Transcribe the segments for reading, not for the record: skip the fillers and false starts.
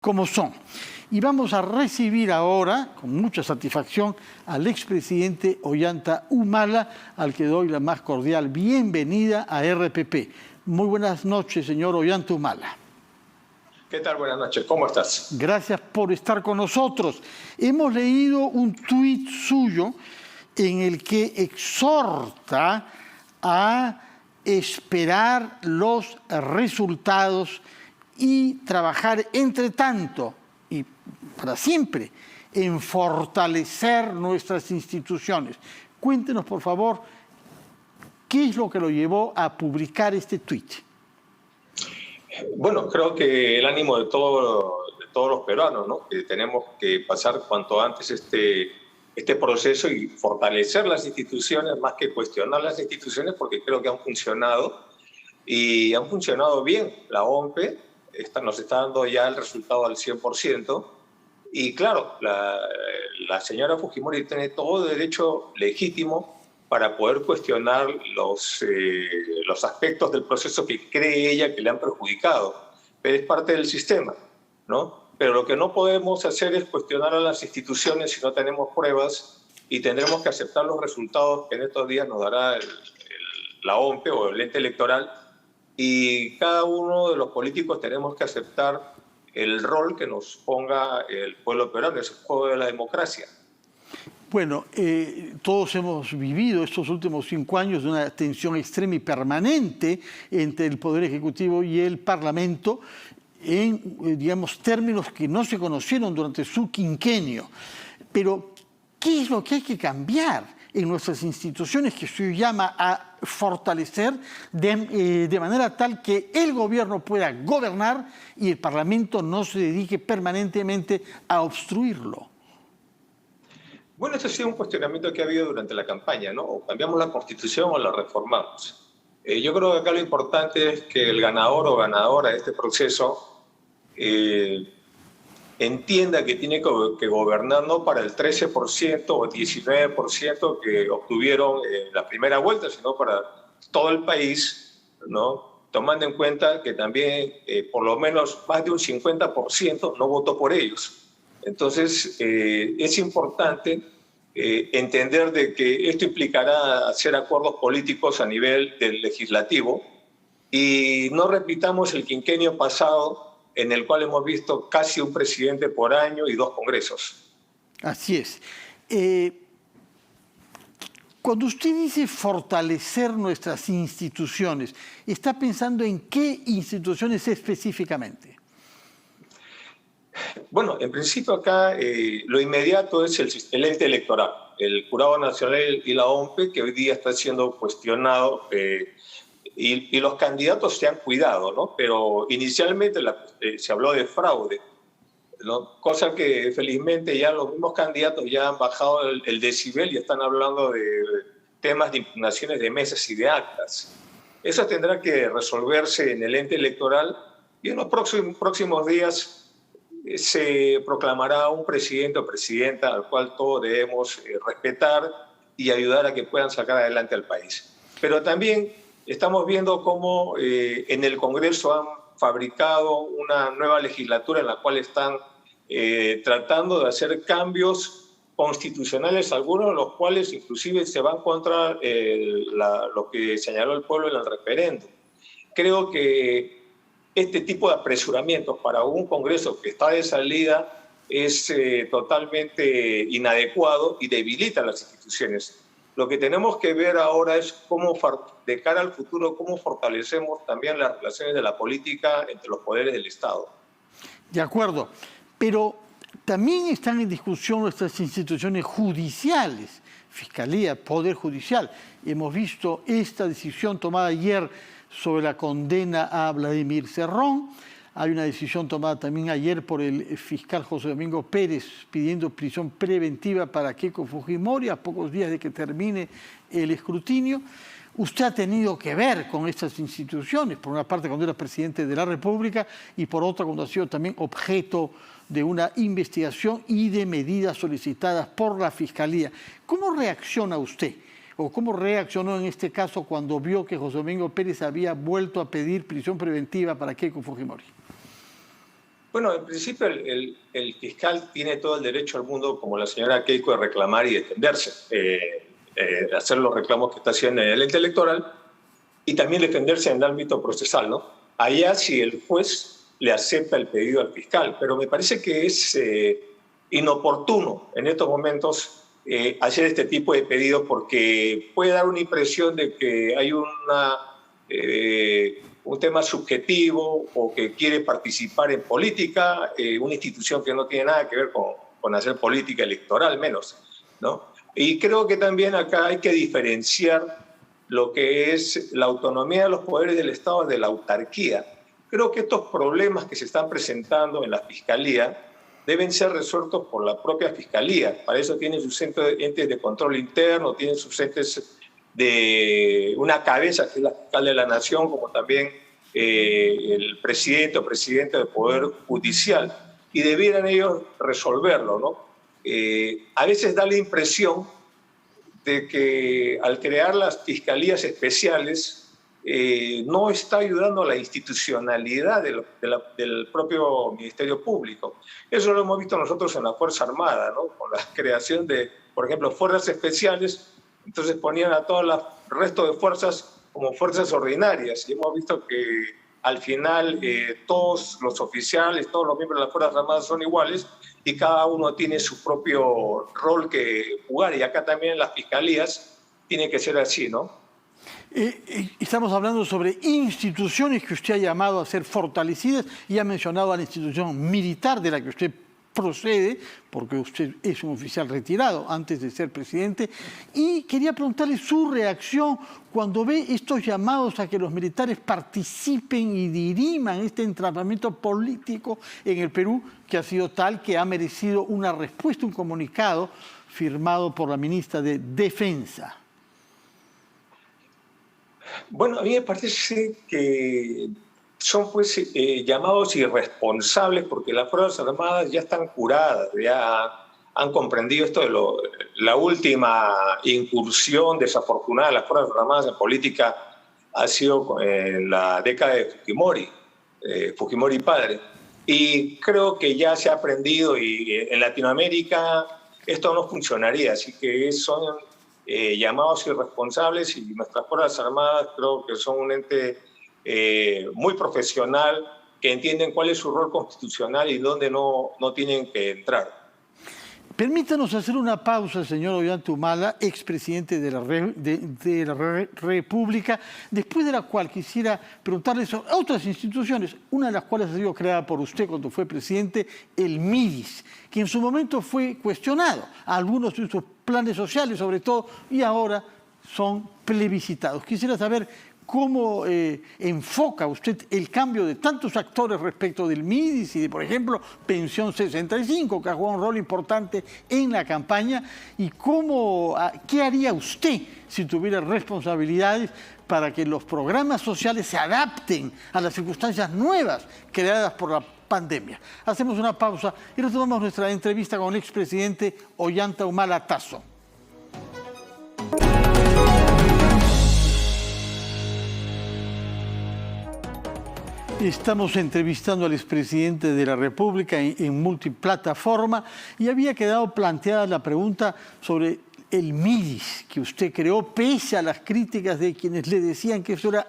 como son. Y vamos a recibir ahora, con mucha satisfacción, al expresidente Ollanta Humala, al que doy la más cordial bienvenida a RPP. Muy buenas noches, señor Ollanta Humala. ¿Qué tal? Buenas noches. ¿Cómo estás? Gracias por estar con nosotros. Hemos leído un tuit suyo en el que exhorta a esperar los resultados y trabajar entre tanto y para siempre en fortalecer nuestras instituciones. Cuéntenos, por favor, qué es lo que lo llevó a publicar este tuit. Bueno, creo que el ánimo de todos los peruanos, ¿no? Que tenemos que pasar cuanto antes este proceso y fortalecer las instituciones más que cuestionar las instituciones, porque creo que han funcionado y han funcionado bien. La OMPE nos está dando ya el resultado al 100%. Y claro, la señora Fujimori tiene todo derecho legítimo para poder cuestionar los aspectos del proceso que cree ella que le han perjudicado. Pero es parte del sistema, ¿no? Pero lo que no podemos hacer es cuestionar a las instituciones si no tenemos pruebas, y tendremos que aceptar los resultados que en estos días nos dará la OMPE o el ente electoral, y cada uno de los políticos tenemos que aceptar el rol que nos ponga el pueblo peruano, es el juego de la democracia. Bueno, todos hemos vivido estos últimos 5 años de una tensión extrema y permanente entre el Poder Ejecutivo y el Parlamento en, digamos, términos que no se conocieron durante su quinquenio. Pero, ¿qué es lo que hay que cambiar en nuestras instituciones que se llama a fortalecer de manera tal que el gobierno pueda gobernar y el Parlamento no se dedique permanentemente a obstruirlo? Bueno, este ha sido un cuestionamiento que ha habido durante la campaña, ¿no? O cambiamos la Constitución o la reformamos. Yo creo que acá lo importante es que el ganador o ganadora de este proceso entienda que tiene que gobernar no para el 13% o 19% que obtuvieron en la primera vuelta, sino para todo el país, ¿no? Tomando en cuenta que también por lo menos más de un 50% no votó por ellos. Entonces, es importante entender de que esto implicará hacer acuerdos políticos a nivel del legislativo y no repitamos el quinquenio pasado en el cual hemos visto casi un presidente por año y 2 congresos. Así es. Cuando usted dice fortalecer nuestras instituciones, ¿está pensando en qué instituciones específicamente? Bueno, en principio acá lo inmediato es el ente electoral, el Jurado Nacional y la OMPE, que hoy día está siendo cuestionado y los candidatos se han cuidado, ¿no? Pero inicialmente se habló de fraude, ¿no? Cosa que felizmente ya los mismos candidatos ya han bajado el decibel y están hablando de temas de impugnaciones de mesas y de actas. Eso tendrá que resolverse en el ente electoral y en los próximos días se proclamará un presidente o presidenta al cual todos debemos respetar y ayudar a que puedan sacar adelante al país. Pero también estamos viendo cómo en el Congreso han fabricado una nueva legislatura en la cual están tratando de hacer cambios constitucionales, algunos de los cuales inclusive se van contra lo que señaló el pueblo en el referéndum. Creo que este tipo de apresuramientos para un Congreso que está de salida es totalmente inadecuado y debilita las instituciones. Lo que tenemos que ver ahora es cómo, de cara al futuro, cómo fortalecemos también las relaciones de la política entre los poderes del Estado. De acuerdo, pero también están en discusión nuestras instituciones judiciales, Fiscalía, Poder Judicial. Hemos visto esta decisión tomada ayer sobre la condena a Vladimir Cerrón. Hay una decisión tomada también ayer por el fiscal José Domingo Pérez pidiendo prisión preventiva para Keiko Fujimori a pocos días de que termine el escrutinio. Usted ha tenido que ver con estas instituciones, por una parte cuando era presidente de la República y por otra cuando ha sido también objeto de una investigación y de medidas solicitadas por la Fiscalía. ¿Cómo reacciona usted? ¿O cómo reaccionó en este caso cuando vio que José Domingo Pérez había vuelto a pedir prisión preventiva para Keiko Fujimori? Bueno, en principio el fiscal tiene todo el derecho al mundo, como la señora Keiko, de reclamar y defenderse, hacer los reclamos que está haciendo en el ente electoral y también defenderse en el ámbito procesal, ¿no? Allá si el juez le acepta el pedido al fiscal, pero me parece que es inoportuno en estos momentos hacer este tipo de pedidos porque puede dar una impresión de que hay un tema subjetivo o que quiere participar en política, una institución que no tiene nada que ver con hacer política electoral, menos, ¿no? Y creo que también acá hay que diferenciar lo que es la autonomía de los poderes del Estado de la autarquía. Creo que estos problemas que se están presentando en la Fiscalía deben ser resueltos por la propia Fiscalía. Para eso tienen sus entes de control interno, tienen sus entes de una cabeza, que es la fiscal de la Nación, como también el presidente o presidente del Poder Judicial, y debieran ellos resolverlo, ¿no? A veces da la impresión de que al crear las fiscalías especiales no está ayudando a la institucionalidad del propio Ministerio Público. Eso lo hemos visto nosotros en la Fuerza Armada, ¿no? Con la creación de, por ejemplo, fuerzas especiales, entonces ponían a todo el resto de fuerzas como fuerzas ordinarias. Y hemos visto que al final todos los oficiales, todos los miembros de las Fuerzas Armadas son iguales y cada uno tiene su propio rol que jugar. Y acá también en las fiscalías tiene que ser así, ¿no? Estamos hablando sobre instituciones que usted ha llamado a ser fortalecidas y ha mencionado a la institución militar de la que usted procede, porque usted es un oficial retirado antes de ser presidente, y quería preguntarle su reacción cuando ve estos llamados a que los militares participen y diriman este entrenamiento político en el Perú, que ha sido tal que ha merecido una respuesta, un comunicado firmado por la ministra de Defensa. Bueno, a mí me parece que son pues llamados irresponsables porque las Fuerzas Armadas ya están curadas, ya han comprendido esto de la última incursión desafortunada de las Fuerzas Armadas en política ha sido en la década de Fujimori, Fujimori padre. Y creo que ya se ha aprendido y en Latinoamérica esto no funcionaría, así que son llamados irresponsables y nuestras Fuerzas Armadas creo que son un ente muy profesional que entienden cuál es su rol constitucional y dónde no tienen que entrar. Permítanos hacer una pausa, señor Ollanta Humala, expresidente de la República, después de la cual quisiera preguntarle sobre otras instituciones, una de las cuales ha sido creada por usted cuando fue presidente, el MIDIS, que en su momento fue cuestionado, algunos de sus planes sociales sobre todo, y ahora son plebiscitados. Quisiera saber cómo enfoca usted el cambio de tantos actores respecto del MIDIS y de, por ejemplo, Pensión 65, que ha jugado un rol importante en la campaña, y qué haría usted si tuviera responsabilidades para que los programas sociales se adapten a las circunstancias nuevas creadas por la pandemia. Hacemos una pausa y retomamos nuestra entrevista con el expresidente Ollanta Humala Tasso. Estamos entrevistando al expresidente de la República en multiplataforma y había quedado planteada la pregunta sobre el MIDIS que usted creó, pese a las críticas de quienes le decían que eso era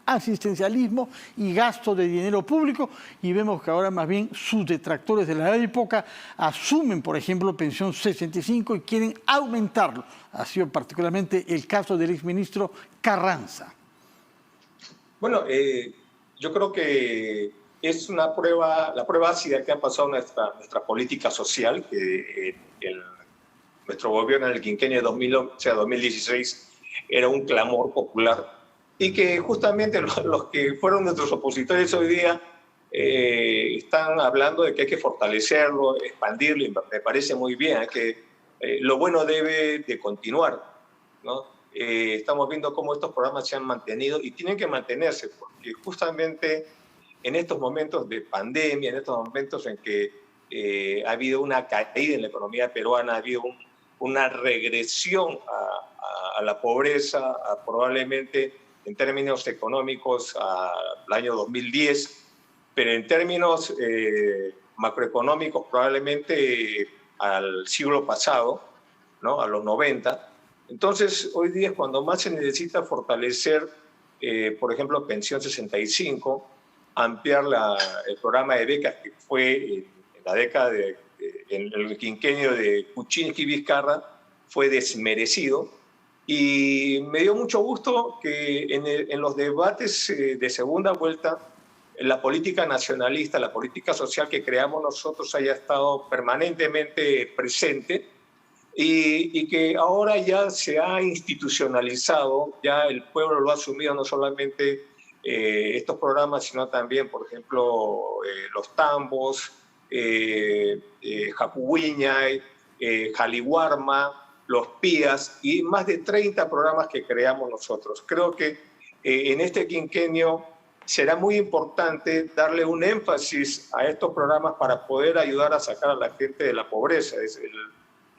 asistencialismo y gasto de dinero público, y vemos que ahora más bien sus detractores de la época asumen, por ejemplo, Pensión 65 y quieren aumentarlo. Ha sido particularmente el caso del exministro Carranza. Bueno, yo creo que es una prueba, la prueba ácida que ha pasado nuestra política social, que nuestro gobierno en el quinquenio de 2016 era un clamor popular y que justamente los que fueron nuestros opositores hoy día están hablando de que hay que fortalecerlo, expandirlo, y me parece muy bien, que lo bueno debe de continuar, ¿no? Estamos viendo cómo estos programas se han mantenido y tienen que mantenerse, porque justamente en estos momentos de pandemia, en estos momentos en que ha habido una caída en la economía peruana, ha habido una regresión a la pobreza, probablemente en términos económicos al año 2010, pero en términos macroeconómicos probablemente al siglo pasado, ¿no? A los 90. Entonces, hoy día es cuando más se necesita fortalecer, por ejemplo, Pensión 65, ampliar el programa de becas que fue en la década en el quinquenio de Kuczynski y Vizcarra, fue desmerecido. Y me dio mucho gusto que en los debates de segunda vuelta, la política nacionalista, la política social que creamos nosotros haya estado permanentemente presente y que ahora ya se ha institucionalizado, ya el pueblo lo ha asumido, no solamente estos programas, sino también, por ejemplo, los tambos, Jacuwiñay, Jaliwarma, los PIAs y más de 30 programas que creamos nosotros. Creo que en este quinquenio será muy importante darle un énfasis a estos programas para poder ayudar a sacar a la gente de la pobreza.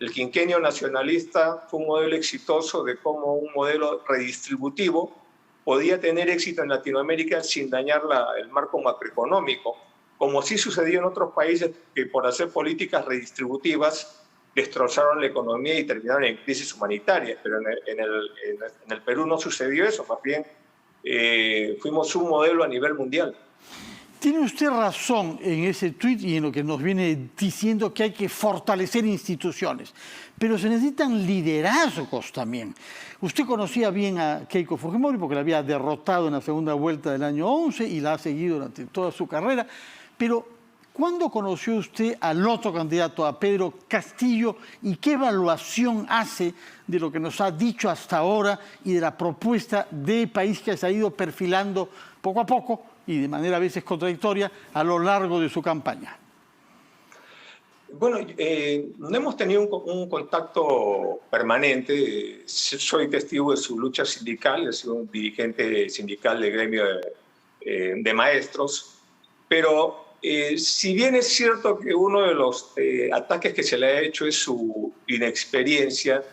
El quinquenio nacionalista fue un modelo exitoso de cómo un modelo redistributivo podía tener éxito en Latinoamérica sin dañar el marco macroeconómico, como sí sucedió en otros países que por hacer políticas redistributivas destrozaron la economía y terminaron en crisis humanitarias, pero en el Perú no sucedió eso, más bien fuimos un modelo a nivel mundial. Tiene usted razón en ese tuit y en lo que nos viene diciendo que hay que fortalecer instituciones, pero se necesitan liderazgos también. Usted conocía bien a Keiko Fujimori porque la había derrotado en la segunda vuelta del año 11 y la ha seguido durante toda su carrera, pero ¿cuándo conoció usted al otro candidato, a Pedro Castillo, y qué evaluación hace de lo que nos ha dicho hasta ahora y de la propuesta de país que se ha ido perfilando poco a poco y de manera a veces contradictoria a lo largo de su campaña? Bueno, no hemos tenido un contacto permanente. Soy testigo de su lucha sindical, he sido un dirigente sindical del gremio de maestros, pero si bien es cierto que uno de los ataques que se le ha hecho es su inexperiencia,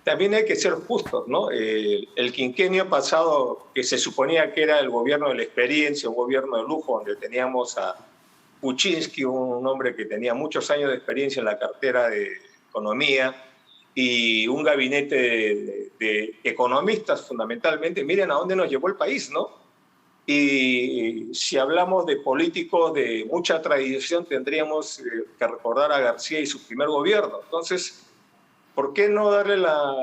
también hay que ser justos, ¿no? El quinquenio pasado, que se suponía que era el gobierno de la experiencia, un gobierno de lujo, donde teníamos a Kuczynski, un hombre que tenía muchos años de experiencia en la cartera de economía, y un gabinete de economistas fundamentalmente, miren a dónde nos llevó el país, ¿no? Y si hablamos de políticos de mucha tradición, tendríamos que recordar a García y su primer gobierno. Entonces, ¿por qué no darle la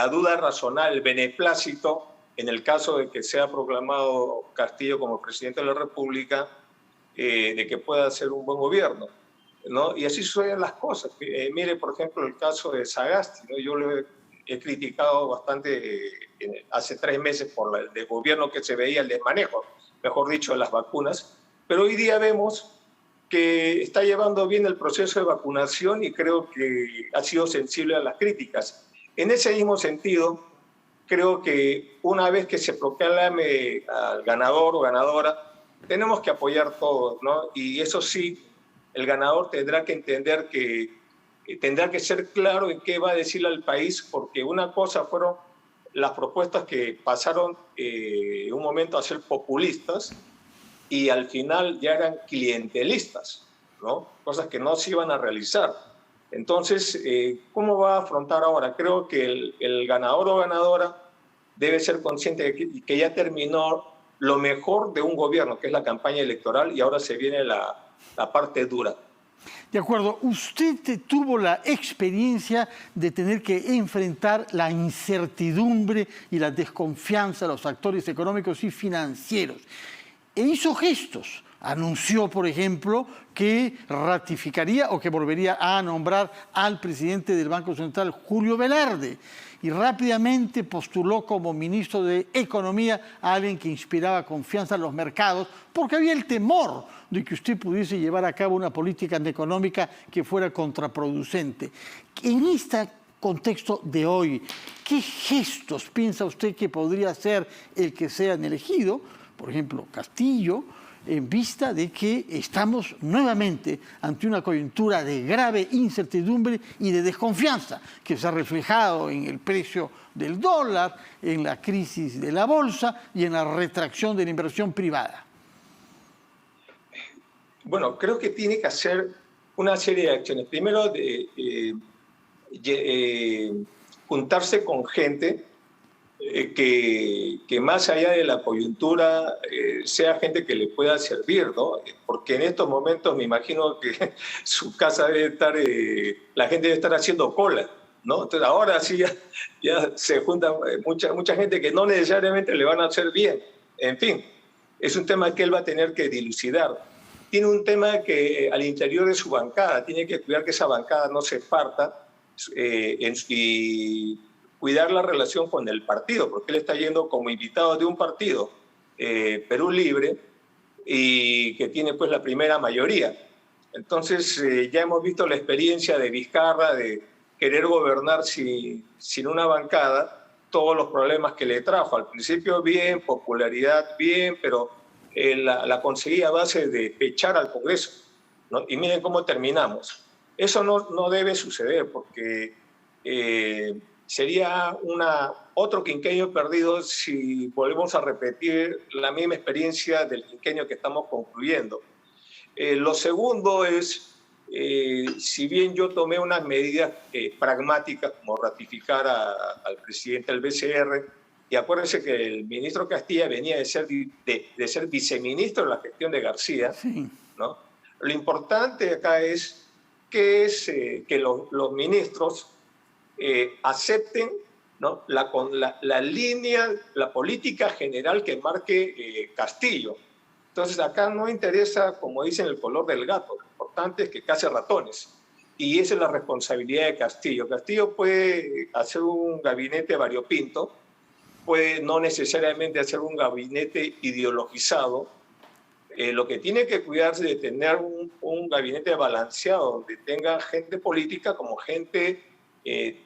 duda razonable, el beneplácito, en el caso de que sea proclamado Castillo como presidente de la República, de que pueda hacer un buen gobierno, ¿no? Y así suceden las cosas. Mire, por ejemplo, el caso de Sagasti, ¿no? Yo lo he criticado bastante hace 3 meses por el gobierno que se veía, el desmanejo, mejor dicho, de las vacunas, pero hoy día vemos que está llevando bien el proceso de vacunación y creo que ha sido sensible a las críticas. En ese mismo sentido, creo que una vez que se proclame al ganador o ganadora, tenemos que apoyar todos, ¿no? Y eso sí, el ganador tendrá que entender que tendrá que ser claro en qué va a decirle al país, porque una cosa fueron las propuestas que pasaron en un momento a ser populistas, y al final ya eran clientelistas, ¿no? Cosas que no se iban a realizar. Entonces, ¿cómo va a afrontar ahora? Creo que el ganador o ganadora debe ser consciente de que ya terminó lo mejor de un gobierno, que es la campaña electoral, y ahora se viene la parte dura. De acuerdo, usted tuvo la experiencia de tener que enfrentar la incertidumbre y la desconfianza de los actores económicos y financieros. E hizo gestos. Anunció, por ejemplo, que ratificaría o que volvería a nombrar al presidente del Banco Central, Julio Velarde, y rápidamente postuló como ministro de Economía a alguien que inspiraba confianza en los mercados, porque había el temor de que usted pudiese llevar a cabo una política económica que fuera contraproducente. En este contexto de hoy, ¿qué gestos piensa usted que podría ser el que sean elegido? Por ejemplo, Castillo, en vista de que estamos nuevamente ante una coyuntura de grave incertidumbre y de desconfianza, que se ha reflejado en el precio del dólar, en la crisis de la bolsa y en la retracción de la inversión privada? Bueno, creo que tiene que hacer una serie de acciones. Primero, juntarse con gente que más allá de la coyuntura sea gente que le pueda servir, ¿no? Porque en estos momentos me imagino que su casa debe estar, la gente debe estar haciendo cola, ¿no? Entonces ahora sí ya se junta mucha gente que no necesariamente le van a hacer bien. En fin, es un tema que él va a tener que dilucidar. Tiene un tema que al interior de su bancada, tiene que cuidar que esa bancada no se parta y cuidar la relación con el partido, porque él está yendo como invitado de un partido, Perú Libre, y que tiene pues la primera mayoría. Entonces ya hemos visto la experiencia de Vizcarra de querer gobernar sin una bancada, todos los problemas que le trajo. Al principio bien, popularidad bien, pero la conseguía a base de echar al Congreso, ¿no? Y miren cómo terminamos. Eso no debe suceder porque sería otro quinquenio perdido si volvemos a repetir la misma experiencia del quinquenio que estamos concluyendo. Lo segundo es, si bien yo tomé unas medidas pragmáticas como ratificar al presidente del BCR, y acuérdense que el ministro Castilla venía de ser viceministro en la gestión de García, Sí. ¿no? Lo importante acá es que los ministros acepten, ¿no? la línea, la política general que marque Castillo. Entonces acá no interesa, como dicen, el color del gato, lo importante es que case ratones. Y esa es la responsabilidad de Castillo. Castillo puede hacer un gabinete variopinto, puede no necesariamente hacer un gabinete ideologizado. Lo que tiene que cuidarse de tener un gabinete balanceado, donde tenga gente política como gente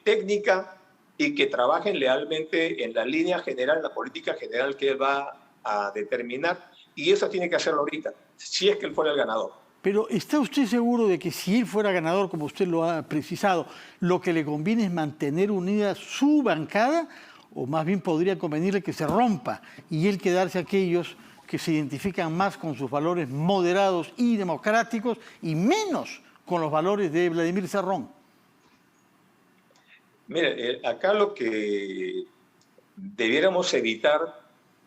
técnica y que trabajen lealmente en la línea general, la política general que él va a determinar. Y eso tiene que hacerlo ahorita, si es que él fuera el ganador. Pero ¿está usted seguro de que si él fuera ganador, como usted lo ha precisado, lo que le conviene es mantener unida su bancada? ¿O más bien podría convenirle que se rompa y él quedarse aquellos que se identifican más con sus valores moderados y democráticos y menos con los valores de Vladimir Cerrón? Mire, acá lo que debiéramos evitar,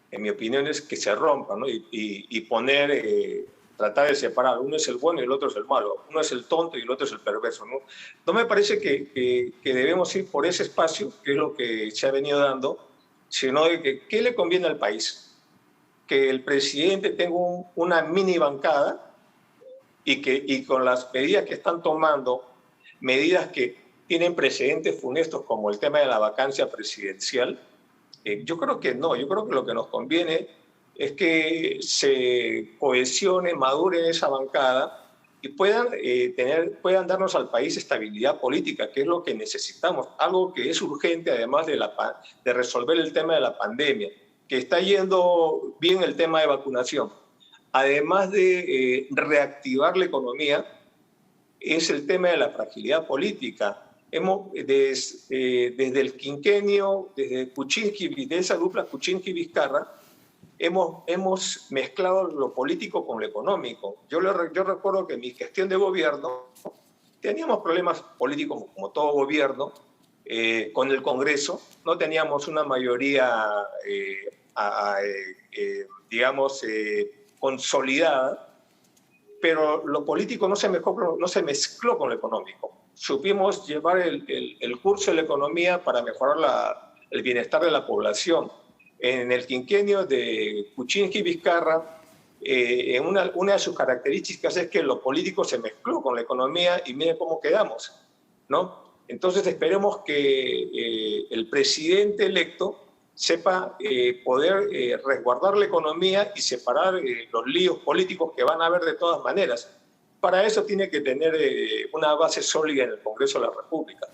en mi opinión, es que se rompa, ¿no? y poner, tratar de separar. Uno es el bueno y el otro es el malo. Uno es el tonto y el otro es el perverso, ¿no? No me parece que debemos ir por ese espacio, que es lo que se ha venido dando, sino de que ¿qué le conviene al país? Que el presidente tenga una mini bancada y con las medidas que están tomando, medidas que tienen precedentes funestos como el tema de la vacancia presidencial, yo creo que no. Yo creo que lo que nos conviene es que se cohesione, madure esa bancada y puedan darnos al país estabilidad política, que es lo que necesitamos, algo que es urgente además de resolver el tema de la pandemia, que está yendo bien el tema de vacunación. Además de reactivar la economía, es el tema de la fragilidad política. Desde el quinquenio, desde Kuczynski, de esa dupla Kuczynski-Vizcarra, hemos mezclado lo político con lo económico. Yo recuerdo que en mi gestión de gobierno teníamos problemas políticos como todo gobierno, con el Congreso. No teníamos una mayoría, consolidada, pero lo político no se mezcló con lo económico. Supimos llevar el curso de la economía para mejorar el bienestar de la población. En el quinquenio de Kuczynski-Vizcarra, una de sus características es que lo político se mezcló con la economía y miren cómo quedamos, ¿no? Entonces esperemos que el presidente electo sepa poder resguardar la economía y separar los líos políticos que van a haber de todas maneras. Para eso tiene que tener una base sólida en el Congreso de la República.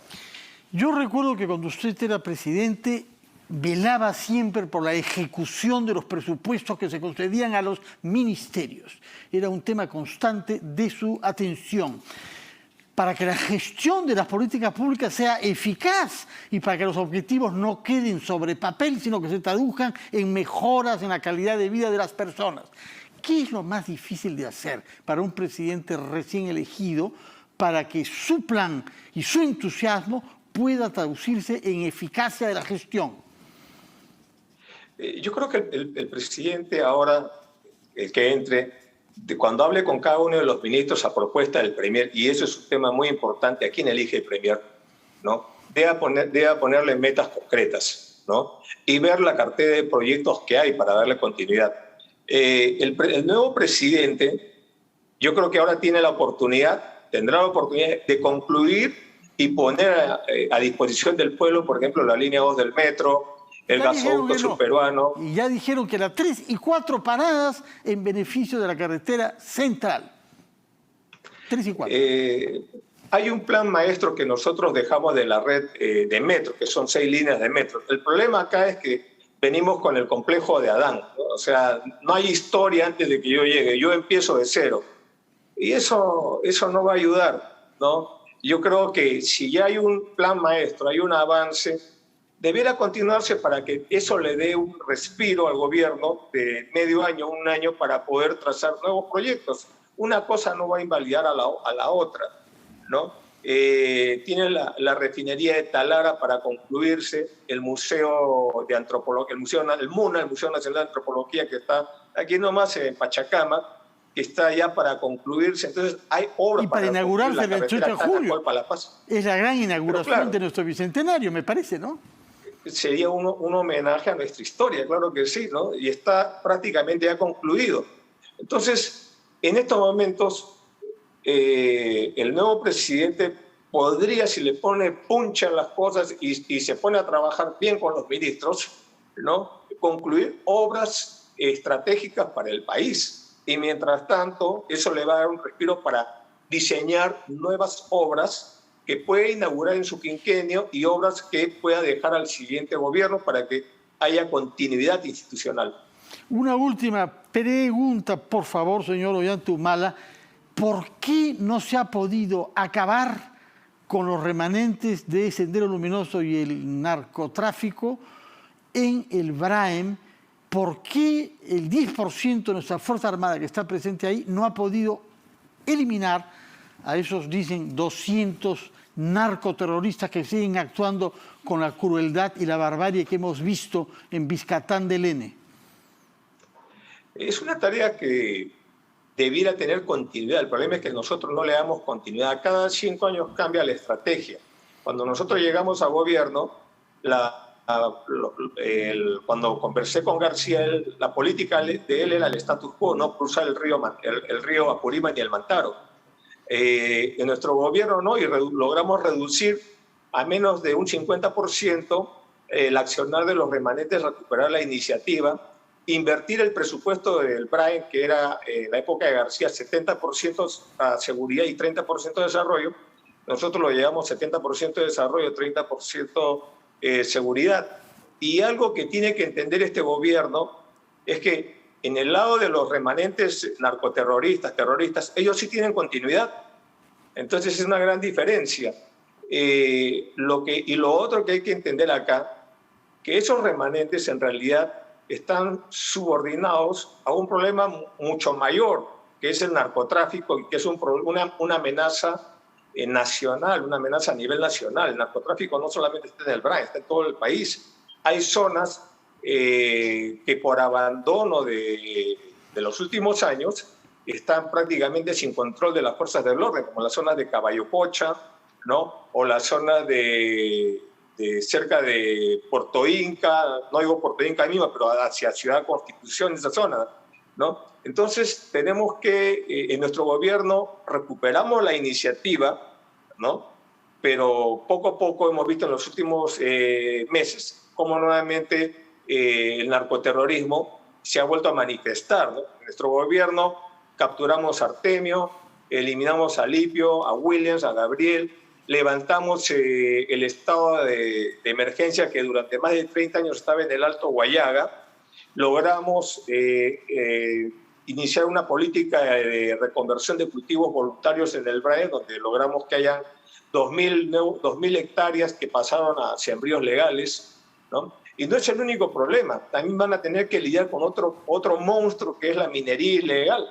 Yo recuerdo que cuando usted era presidente, velaba siempre por la ejecución de los presupuestos que se concedían a los ministerios. Era un tema constante de su atención. Para que la gestión de las políticas públicas sea eficaz y para que los objetivos no queden sobre papel, sino que se traduzcan en mejoras en la calidad de vida de las personas. ¿Qué es lo más difícil de hacer para un presidente recién elegido para que su plan y su entusiasmo pueda traducirse en eficacia de la gestión? Yo creo que el presidente ahora, el que entre, cuando hable con cada uno de los ministros a propuesta del Premier, y eso es un tema muy importante, ¿a quién elige el Premier? ¿No? Debe ponerle metas concretas, ¿no? Y ver la cartera de proyectos que hay para darle continuidad. El nuevo presidente, yo creo que ahora tendrá la oportunidad de concluir y poner a disposición del pueblo, por ejemplo, la línea 2 del metro, el gasoducto subperuano. Y ya dijeron que las 3 y 4 paradas en beneficio de la carretera central. 3 y 4. Hay un plan maestro que nosotros dejamos de la red de metro, que son 6 líneas de metro. El problema acá es que venimos con el complejo de Adán, ¿no? O sea, no hay historia antes de que yo llegue. Yo empiezo de cero. Y eso no va a ayudar, ¿no? Yo creo que si ya hay un plan maestro, hay un avance, debiera continuarse para que eso le dé un respiro al gobierno de medio año, un año, para poder trazar nuevos proyectos. Una cosa no va a invalidar a la otra, ¿no? Tiene la refinería de Talara para concluirse, el Museo de Antropología, el MUNA, el Museo Nacional de Antropología, que está aquí nomás en Pachacama, que está ya para concluirse. Entonces hay obras para inaugurarse el 28 de julio. Es la gran inauguración de nuestro bicentenario, me parece, ¿no? Sería un homenaje a nuestra historia, claro que sí, ¿no? Y está prácticamente ya concluido. Entonces, en estos momentos, el nuevo presidente podría, si le pone puncha en las cosas y se pone a trabajar bien con los ministros, ¿no?, concluir obras estratégicas para el país. Y mientras tanto, eso le va a dar un respiro para diseñar nuevas obras que puede inaugurar en su quinquenio y obras que pueda dejar al siguiente gobierno para que haya continuidad institucional. Una última pregunta, por favor, señor Ollantumala. ¿Por qué no se ha podido acabar con los remanentes de Sendero Luminoso y el narcotráfico en el Braem? ¿Por qué el 10% de nuestra Fuerza Armada que está presente ahí no ha podido eliminar a esos, dicen, 200 narcoterroristas que siguen actuando con la crueldad y la barbarie que hemos visto en Biscatán del N? Es una tarea que debiera tener continuidad. El problema es que nosotros no le damos continuidad. Cada 5 años cambia la estrategia. Cuando nosotros llegamos a gobierno, cuando conversé con García, la política de él era el status quo, no cruzar el río Apurímac ni el Mantaro. En nuestro gobierno no, y logramos reducir a menos de un 50% el accionar de los remanentes, recuperar la iniciativa, invertir el presupuesto del Braem, que era en la época de García 70% a seguridad y 30% de desarrollo. Nosotros lo llevamos 70% de desarrollo, 30% seguridad. Y algo que tiene que entender este gobierno es que en el lado de los remanentes narcoterroristas, terroristas, ellos sí tienen continuidad. Entonces es una gran diferencia. Y lo otro que hay que entender acá, que esos remanentes en realidad están subordinados a un problema mucho mayor, que es el narcotráfico, y que es una amenaza nacional, una amenaza a nivel nacional. El narcotráfico no solamente está en el Braem, está en todo el país. Hay zonas que por abandono de los últimos años están prácticamente sin control de las fuerzas del orden, como las zonas de Caballococha, ¿no?, o la zona de cerca de Puerto Inca, no digo Puerto Inca misma, pero hacia Ciudad Constitución, esa zona, ¿no? Entonces tenemos que, en nuestro gobierno recuperamos la iniciativa, ¿no?, pero poco a poco hemos visto en los últimos meses cómo nuevamente el narcoterrorismo se ha vuelto a manifestar, ¿no? En nuestro gobierno capturamos a Artemio, eliminamos a Lipio, a Williams, a Gabriel, levantamos el estado de emergencia que durante más de 30 años estaba en el Alto Guayaga, logramos iniciar una política de reconversión de cultivos voluntarios en el Brain, donde logramos que hayan 2.000 hectáreas que pasaron a sembríos legales, ¿no? Y no es el único problema, también van a tener que lidiar con otro monstruo que es la minería ilegal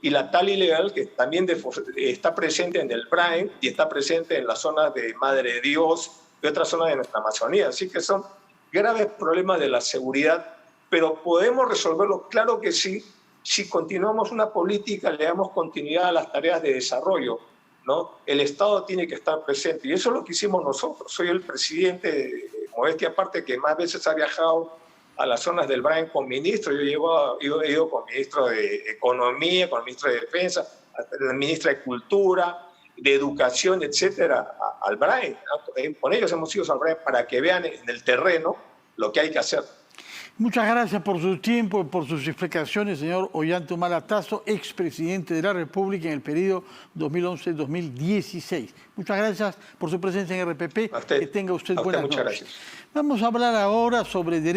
y la tala ilegal, que también está presente en el Brain y está presente en las zonas de Madre de Dios y otras zonas de nuestra Amazonía. Así que son graves problemas de la seguridad, pero podemos resolverlo, claro que sí, si continuamos una política, le damos continuidad a las tareas de desarrollo, ¿no? El Estado tiene que estar presente y eso es lo que hicimos nosotros. Soy el presidente, modestia aparte, que más veces ha viajado a las zonas del Brain con ministros. Yo he ido con ministro de Economía, con ministro de Defensa, la ministra de Cultura, de Educación, etcétera, al Brain. Con ellos hemos ido al Brain para que vean en el terreno lo que hay que hacer. Muchas gracias por su tiempo y por sus explicaciones, señor Ollanta Tasso, expresidente de la República en el periodo 2011-2016. Muchas gracias por su presencia en RPP. Que tenga usted buenas noches. Muchas gracias. Vamos a hablar ahora sobre derechos.